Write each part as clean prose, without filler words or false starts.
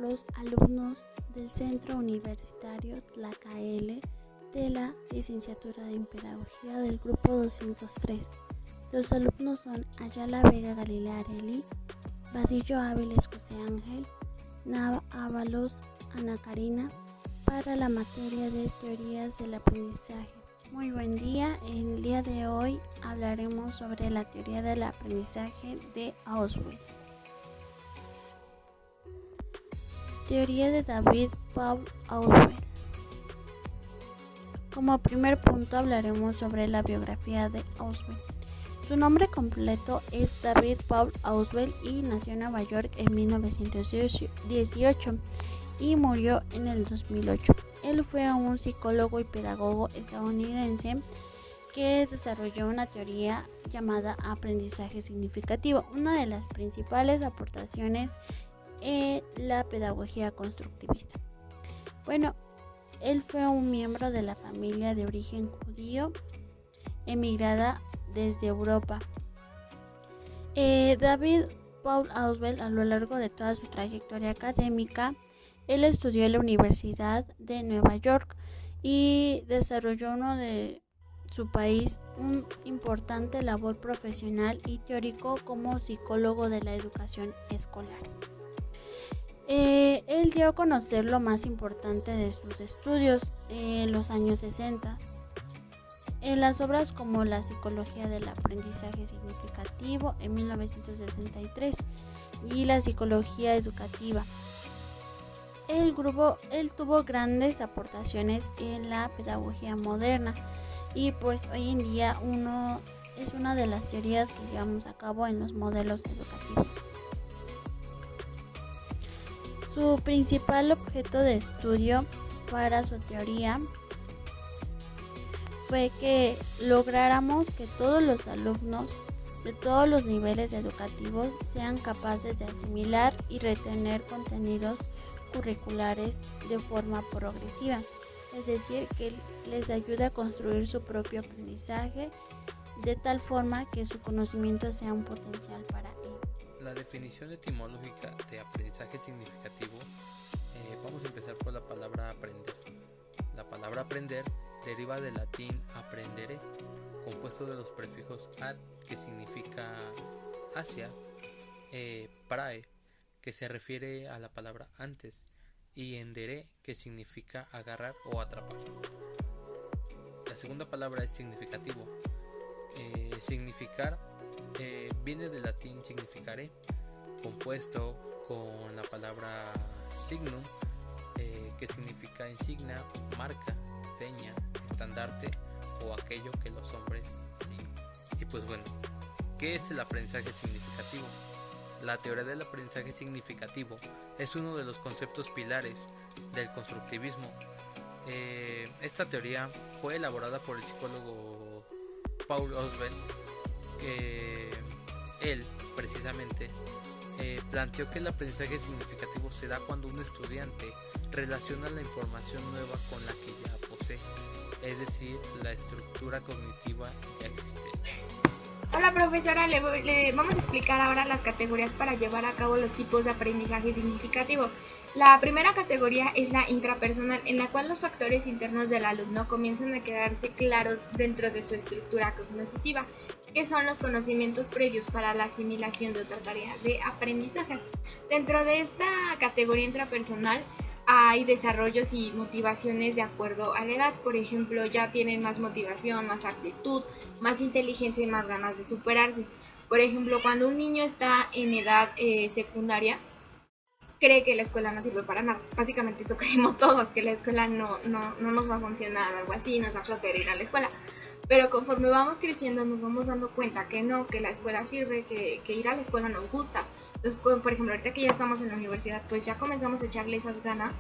los alumnos del Centro Universitario Tlacaele de la Licenciatura en Pedagogía del Grupo 203. Los alumnos son Ayala Vega Galilea Areli, Vadillo Áviles José Ángel, Nava Ábalos Ana Karina, para la materia de teorías del aprendizaje. Muy buen día, el día de hoy hablaremos sobre la teoría del aprendizaje de Ausubel. Teoría de David Paul Ausubel. Como primer punto hablaremos sobre la biografía de Ausubel. Su nombre completo es David Paul Ausubel y nació en Nueva York en 1918 y murió en el 2008. Él fue un psicólogo y pedagogo estadounidense que desarrolló una teoría llamada aprendizaje significativo, una de las principales aportaciones en la pedagogía constructivista. Él fue un miembro de la familia de origen judío emigrada desde Europa. David Paul Ausubel, a lo largo de toda su trayectoria académica, él estudió en la Universidad de Nueva York y desarrolló de su país un importante labor profesional y teórico como psicólogo de la educación escolar. Él dio a conocer lo más importante de sus estudios en los años 60, en las obras como La psicología del aprendizaje significativo en 1963 y La psicología educativa. Él tuvo grandes aportaciones en la pedagogía moderna y pues hoy en día es una de las teorías que llevamos a cabo en los modelos educativos. Su principal objeto de estudio para su teoría fue que lográramos que todos los alumnos de todos los niveles educativos sean capaces de asimilar y retener contenidos curriculares de forma progresiva, es decir, que les ayude a construir su propio aprendizaje de tal forma que su conocimiento sea un potencial para él. La definición etimológica de aprendizaje significativo, vamos a empezar por la palabra aprender. La palabra aprender deriva del latín aprendere, compuesto de los prefijos ad, que significa hacia, prae, que se refiere a la palabra antes, y endere, que significa agarrar o atrapar. La segunda palabra es significativo. Significar viene del latín significare, compuesto con la palabra signum, que significa insignia, marca, seña, estandarte o aquello que los hombres siguen. Y pues bueno, ¿qué es el aprendizaje significativo? La teoría del aprendizaje significativo es uno de los conceptos pilares del constructivismo. Esta teoría fue elaborada por el psicólogo Paul Ausubel, que él precisamente planteó que el aprendizaje significativo se da cuando un estudiante relaciona la información nueva con la que ya posee, es decir, la estructura cognitiva ya existente. Hola profesora, le vamos a explicar ahora las categorías para llevar a cabo los tipos de aprendizaje significativo. La primera categoría es la intrapersonal, en la cual los factores internos del alumno comienzan a quedarse claros dentro de su estructura cognitiva, que son los conocimientos previos para la asimilación de otra tarea de aprendizaje. Dentro de esta categoría intrapersonal hay desarrollos y motivaciones de acuerdo a la edad. Por ejemplo, ya tienen más motivación, más actitud, más inteligencia y más ganas de superarse. Por ejemplo, cuando un niño está en edad secundaria, cree que la escuela no sirve para nada. Básicamente eso creemos todos, que la escuela no nos va a funcionar o algo así, nos da flojera ir a la escuela. Pero conforme vamos creciendo nos vamos dando cuenta que no, que la escuela sirve, que ir a la escuela nos gusta. Entonces, por ejemplo, ahorita que ya estamos en la universidad, pues ya comenzamos a echarle esas ganas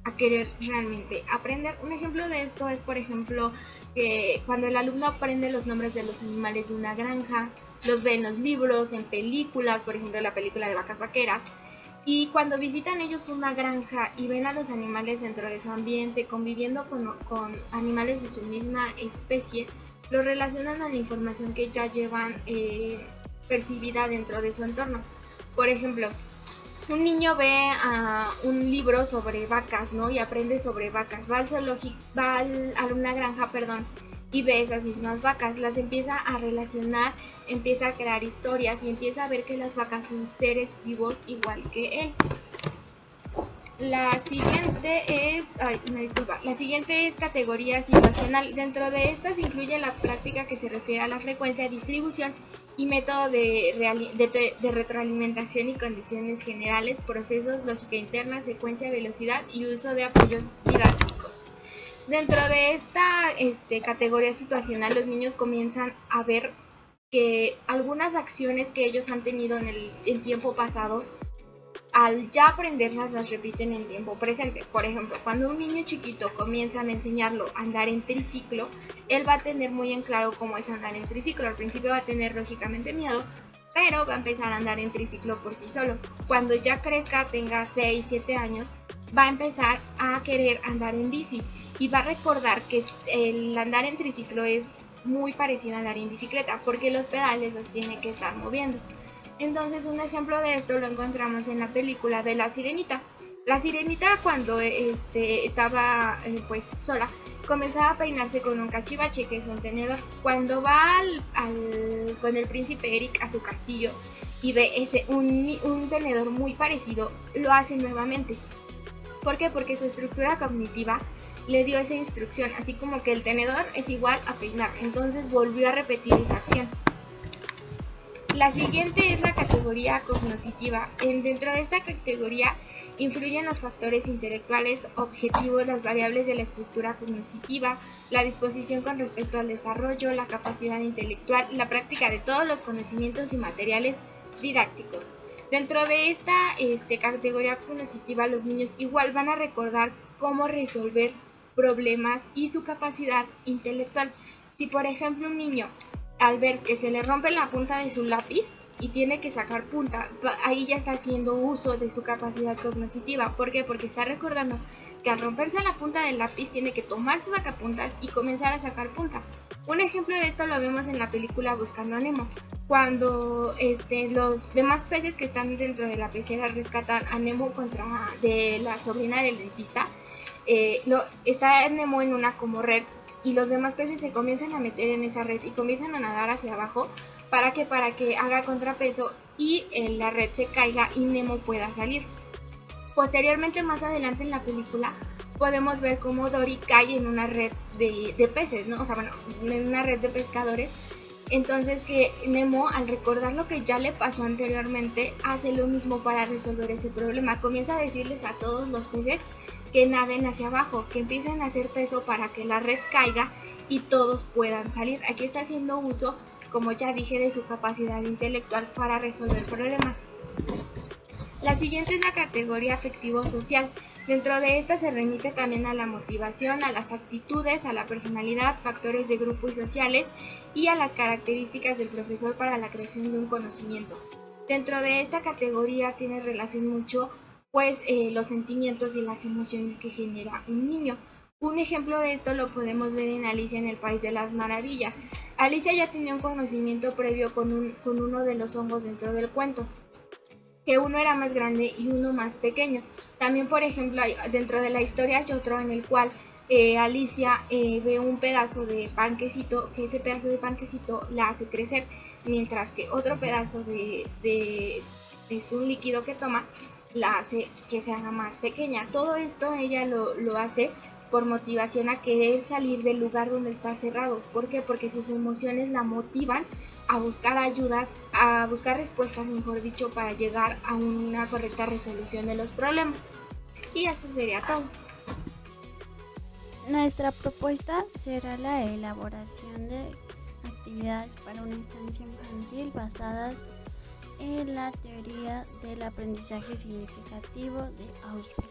a querer realmente aprender. Un ejemplo de esto es, por ejemplo, que cuando el alumno aprende los nombres de los animales de una granja, los ve en los libros, en películas, por ejemplo, la película de Vacas Vaqueras, y cuando visitan ellos una granja y ven a los animales dentro de su ambiente, conviviendo con animales de su misma especie, lo relacionan a la información que ya llevan percibida dentro de su entorno. Por ejemplo, un niño ve un libro sobre vacas, ¿no? Y aprende sobre vacas. Va al zoológico, a una granja, perdón, y ve esas mismas vacas. Las empieza a relacionar, empieza a crear historias y empieza a ver que las vacas son seres vivos igual que él. La siguiente es categoría situacional. Dentro de estas incluye la práctica que se refiere a la frecuencia, distribución y método de retroalimentación y condiciones generales, procesos, lógica interna, secuencia, velocidad y uso de apoyos didácticos. Dentro de esta categoría situacional, los niños comienzan a ver que algunas acciones que ellos han tenido en tiempo pasado, al ya aprenderlas, las repiten en tiempo presente. Por ejemplo, cuando un niño chiquito comienzan a enseñarlo a andar en triciclo, él va a tener muy en claro cómo es andar en triciclo. Al principio va a tener lógicamente miedo, pero va a empezar a andar en triciclo por sí solo. Cuando ya crezca, tenga 6, 7 años, va a empezar a querer andar en bici y va a recordar que el andar en triciclo es muy parecido a andar en bicicleta, porque los pedales los tiene que estar moviendo. Entonces, un ejemplo de esto lo encontramos en la película de La Sirenita. La Sirenita, cuando estaba pues sola, comenzaba a peinarse con un cachivache, que es un tenedor. Cuando va con el príncipe Eric a su castillo y ve un tenedor muy parecido, lo hace nuevamente. ¿Por qué? Porque su estructura cognitiva le dio esa instrucción, así como que el tenedor es igual a peinar. Entonces volvió a repetir esa acción. La siguiente es la categoría cognoscitiva. Dentro de esta categoría influyen los factores intelectuales, objetivos, las variables de la estructura cognoscitiva, la disposición con respecto al desarrollo, la capacidad intelectual, la práctica de todos los conocimientos y materiales didácticos. Dentro de esta categoría cognoscitiva, los niños igual van a recordar cómo resolver problemas y su capacidad intelectual. Si por ejemplo un niño, al ver que se le rompe la punta de su lápiz y tiene que sacar punta, ahí ya está haciendo uso de su capacidad cognitiva. ¿Por qué? Porque está recordando que al romperse la punta del lápiz tiene que tomar sus sacapuntas y comenzar a sacar punta. Un ejemplo de esto lo vemos en la película Buscando a Nemo, cuando los demás peces que están dentro de la pecera rescatan a Nemo de la sobrina del dentista. Está Nemo en una como red y los demás peces se comienzan a meter en esa red y comienzan a nadar hacia abajo para que haga contrapeso y la red se caiga y Nemo pueda salir. Posteriormente, más adelante en la película, podemos ver cómo Dory cae en una red de peces, ¿no? O sea, bueno, en una red de pescadores. Entonces que Nemo, al recordar lo que ya le pasó anteriormente, hace lo mismo para resolver ese problema. Comienza a decirles a todos los peces que naden hacia abajo, que empiecen a hacer peso para que la red caiga y todos puedan salir. Aquí está haciendo uso, como ya dije, de su capacidad intelectual para resolver problemas. La siguiente es la categoría afectivo-social. Dentro de esta se remite también a la motivación, a las actitudes, a la personalidad, factores de grupo y sociales y a las características del profesor para la creación de un conocimiento. Dentro de esta categoría tiene relación mucho pues los sentimientos y las emociones que genera un niño. Un ejemplo de esto lo podemos ver en Alicia en el País de las Maravillas. Alicia ya tenía un conocimiento previo con uno de los hongos dentro del cuento, que uno era más grande y uno más pequeño. También, por ejemplo, dentro de la historia hay otro en el cual Alicia ve un pedazo de panquecito, que ese pedazo de panquecito la hace crecer, mientras que otro pedazo de un líquido que toma la hace que se haga más pequeña. Todo esto ella lo hace por motivación a querer salir del lugar donde está cerrado. ¿Por qué? Porque sus emociones la motivan a buscar ayudas, a buscar respuestas, mejor dicho, para llegar a una correcta resolución de los problemas. Y eso sería todo. Nuestra propuesta será la elaboración de actividades para una estancia infantil basadas en la teoría del aprendizaje significativo de Ausubel.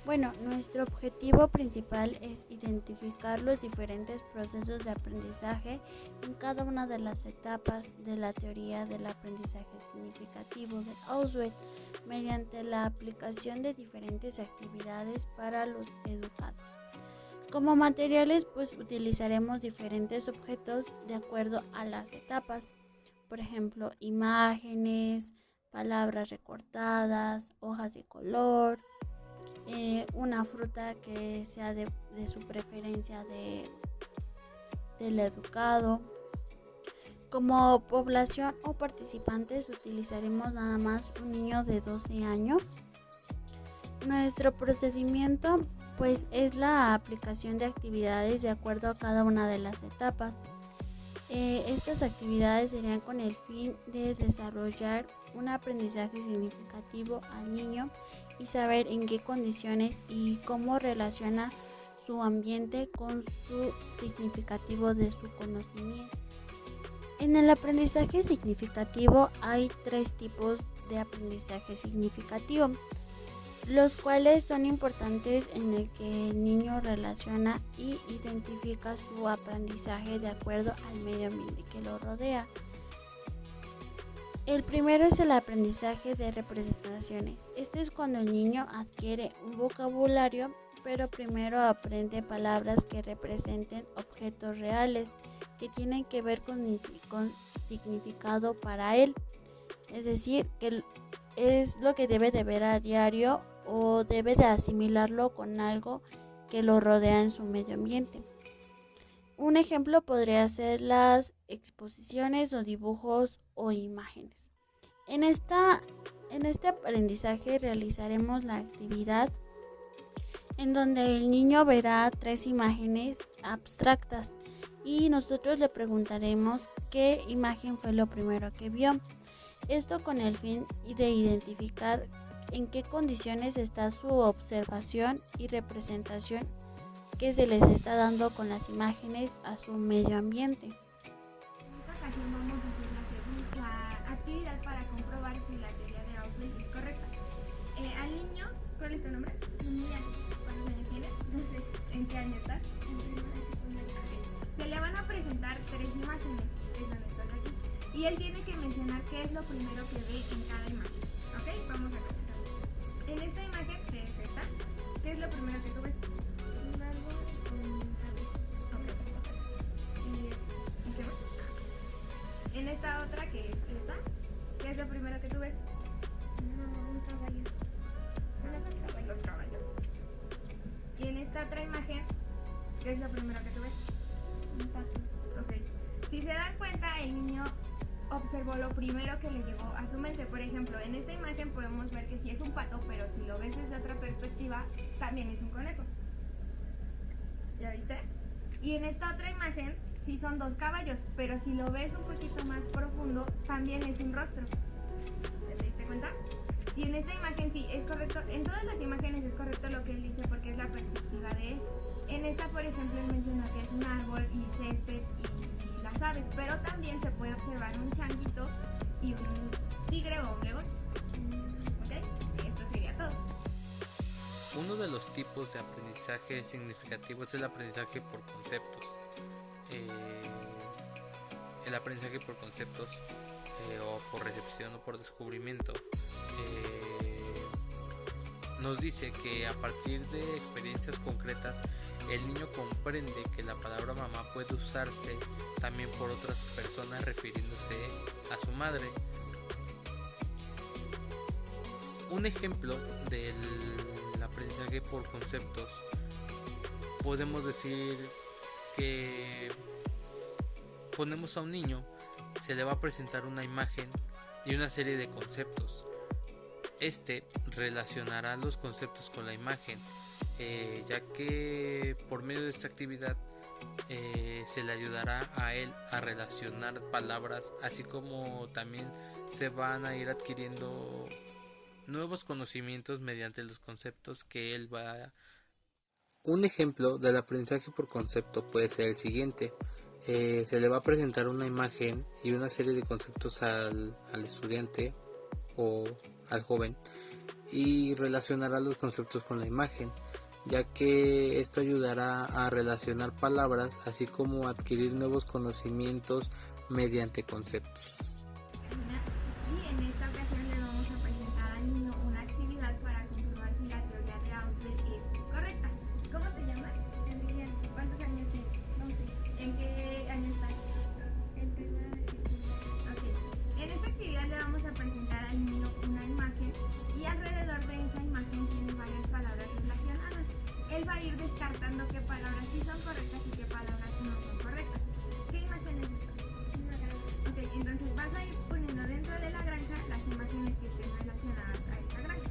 Bueno, nuestro objetivo principal es identificar los diferentes procesos de aprendizaje en cada una de las etapas de la teoría del aprendizaje significativo de Ausubel mediante la aplicación de diferentes actividades para los educados. Como materiales, pues utilizaremos diferentes objetos de acuerdo a las etapas, por ejemplo, imágenes, palabras recortadas, hojas de color, una fruta que sea de su preferencia del educado. Como población o participantes utilizaremos nada más un niño de 12 años. Nuestro procedimiento pues es la aplicación de actividades de acuerdo a cada una de las etapas. Estas actividades serían con el fin de desarrollar un aprendizaje significativo al niño y saber en qué condiciones y cómo relaciona su ambiente con su significativo de su conocimiento. En el aprendizaje significativo hay 3 tipos de aprendizaje significativo, los cuales son importantes en el que el niño relaciona y identifica su aprendizaje de acuerdo al medio ambiente que lo rodea. El primero es el aprendizaje de representaciones. Este es cuando el niño adquiere un vocabulario, pero primero aprende palabras que representen objetos reales que tienen que ver con significado para él. Es decir, que es lo que debe de ver a diario o debe de asimilarlo con algo que lo rodea en su medio ambiente. Un ejemplo podría ser las exposiciones o dibujos o imágenes. En este aprendizaje realizaremos la actividad en donde el niño verá 3 imágenes abstractas y nosotros le preguntaremos qué imagen fue lo primero que vio. Esto con el fin de identificar en qué condiciones está su observación y representación que se les está dando con las imágenes a su medio ambiente. En esta ocasión vamos a hacer la actividad para comprobar si la teoría de Ausubel es correcta. Al niño, ¿cuál es tu nombre? Emiliano. ¿Cuántos años tienes? No sé. ¿En qué año estás? En primera secundaria. Se le van a presentar 3 imágenes, que es donde estás aquí. Y él tiene que mencionar qué es lo primero que ve en cada imagen. ¿Ok? Vamos a ver. En esta imagen, que es esta, ¿qué es lo primero que tú ves? Un árbol con un cabello. ¿Y qué más? En esta otra, que es esta, ¿qué es lo primero que tú ves? Un caballo. Los caballos. Y en esta otra imagen, ¿qué es lo primero que tú ves? Un pato. Ok. Si se dan cuenta, el niño observó lo primero que le llegó a su mente. Por ejemplo, en esta imagen podemos ver que sí es un pato, pero si lo ves desde otra perspectiva, también es un conejo. ¿Ya viste? Y en esta otra imagen sí son 2 caballos, pero si lo ves un poquito más profundo, también es un rostro. ¿Te diste cuenta? Y en esta imagen sí, es correcto. En todas las imágenes es correcto lo que él dice porque es la perspectiva de él. En esta, por ejemplo, él menciona que es un árbol y césped y las aves, pero también se puede observar un changuito y un tigre o un león. ¿Ok? Y esto sería todo. Uno de los tipos de aprendizaje significativo es el aprendizaje por conceptos. El aprendizaje por conceptos o por recepción o por descubrimiento nos dice que a partir de experiencias concretas el niño comprende que la palabra mamá puede usarse también por otras personas refiriéndose a su madre. Un ejemplo del aprendizaje por conceptos, podemos decir que ponemos a un niño, se le va a presentar una imagen y una serie de conceptos. Este relacionará los conceptos con la imagen, ya que por medio de esta actividad se le ayudará a él a relacionar palabras, así como también se van a ir adquiriendo nuevos conocimientos mediante los conceptos que él va a... Un ejemplo del aprendizaje por concepto puede ser el siguiente. Se le va a presentar una imagen y una serie de conceptos al estudiante o al joven y relacionará los conceptos con la imagen, ya que esto ayudará a relacionar palabras así como adquirir nuevos conocimientos mediante conceptos. Y en esta ocasión le vamos a presentar al niño una actividad para comprobar si la teoría de Ausubel es correcta. ¿Cómo te llamas? Emiliano. ¿Cuántos años tienes? 11. ¿En qué año estás? En primera de secundaria. Ok. En esta actividad le vamos a presentar al niño diciendo qué palabras sí son correctas y qué palabras no son correctas. ¿Qué imagen es esta? Una granja. Ok, entonces vas a ir poniendo dentro de la granja las imágenes que estén relacionadas a esta granja.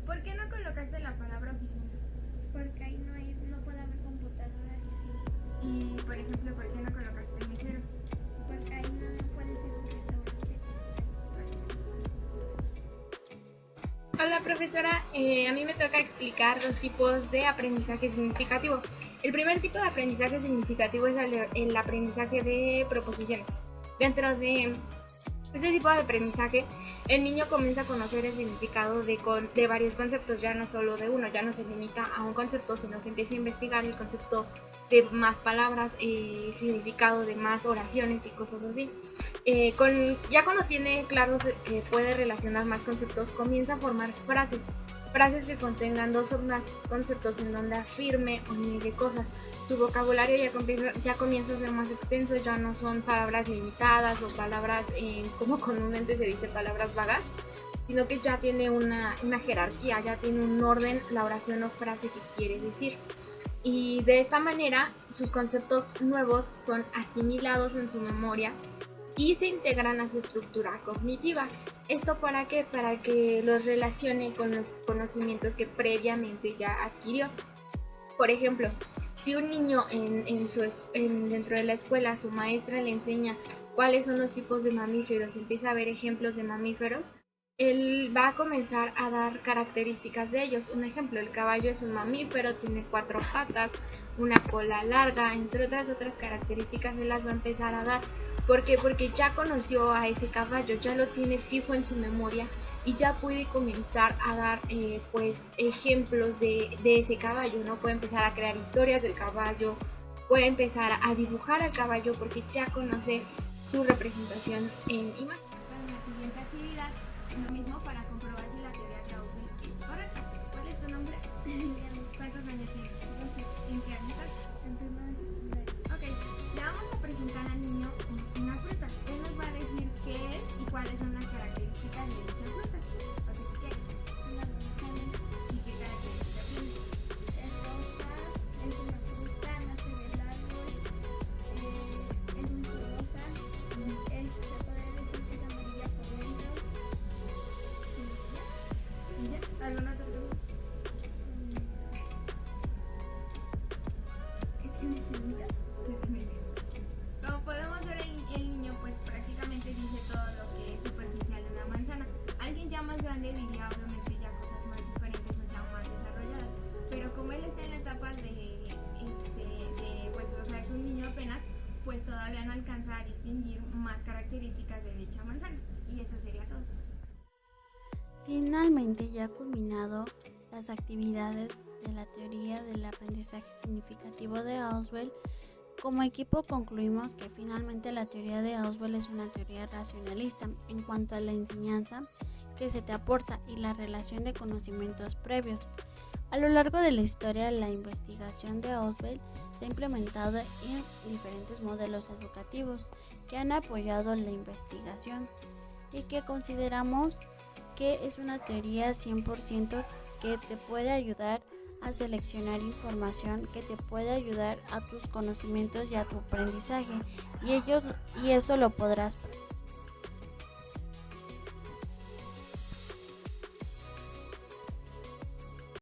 ¿Por qué no colocaste la palabra oficina? Porque ahí no puede haber computadoras y Y, por ejemplo, ¿por qué no colocaste mesero? porque ahí no puede ser un restaurante. Hola profesora, a mí me toca explicar los tipos de aprendizaje significativo. El primer tipo de aprendizaje significativo es el aprendizaje de proposiciones. Dentro de este tipo de aprendizaje, el niño comienza a conocer el significado de varios conceptos, ya no solo de uno, ya no se limita a un concepto, sino que empieza a investigar el concepto de más palabras, el significado de más oraciones y cosas así. Ya cuando tiene claro que puede relacionar más conceptos, comienza a formar frases que contengan dos o más conceptos en donde afirme o niegue cosas. Su vocabulario ya comienza a ser más extenso, ya no son palabras limitadas o palabras, como comúnmente se dice, palabras vagas, sino que ya tiene una jerarquía, ya tiene un orden la oración o frase que quiere decir. Y de esta manera sus conceptos nuevos son asimilados en su memoria y se integran a su estructura cognitiva. ¿Esto para qué? Para que los relacione con los conocimientos que previamente ya adquirió. Por ejemplo, si un niño dentro de la escuela su maestra le enseña cuáles son los tipos de mamíferos y empieza a ver ejemplos de mamíferos, él va a comenzar a dar características de ellos. Un ejemplo, el caballo es un mamífero, tiene 4 patas, una cola larga, entre otras características él las va a empezar a dar. ¿Por qué? Porque ya conoció a ese caballo, ya lo tiene fijo en su memoria y ya puede comenzar a dar pues ejemplos de ese caballo, ¿no? Puede empezar a crear historias del caballo, puede empezar a dibujar al caballo porque ya conoce su representación en imagen. En la siguiente actividad, lo mismo para comprobar si la teoría de Austin es correcta. ¿Cuál es tu nombre? ¿Cuántos años tienes? ¿En qué año estás? En primero de secundaria. Ok, le vamos a presentar al niño una fruta. Él nos va a decir qué es y cuáles son las características de dicha fruta. Así que, Una manzana. ¿y qué características tiene? Es rosa, es una fruta, nace del árbol, es muy jugosa, se puede decir que es amarilla por dentro. ¿Y ya? ¿Alguna otra pregunta? ¿Qué tiene semillas? Como podemos ver, el niño pues prácticamente dice todo lo que es superficial de una manzana. Alguien ya más grande diría obviamente ya cosas más diferentes o ya más desarrolladas. Pero como él está en la etapa pues o sea, es un niño apenas, pues todavía no alcanza a distinguir más características de dicha manzana. Y eso sería todo. Finalmente, ya culminado las actividades de la teoría del aprendizaje significativo de Ausubel, como equipo concluimos que finalmente la teoría de Ausubel es una teoría racionalista en cuanto a la enseñanza que se te aporta y la relación de conocimientos previos. A lo largo de la historia, la investigación de Ausubel se ha implementado en diferentes modelos educativos que han apoyado la investigación y que consideramos que es una teoría 100% que te puede ayudar a seleccionar información, que te puede ayudar a tus conocimientos y a tu aprendizaje, y eso lo podrás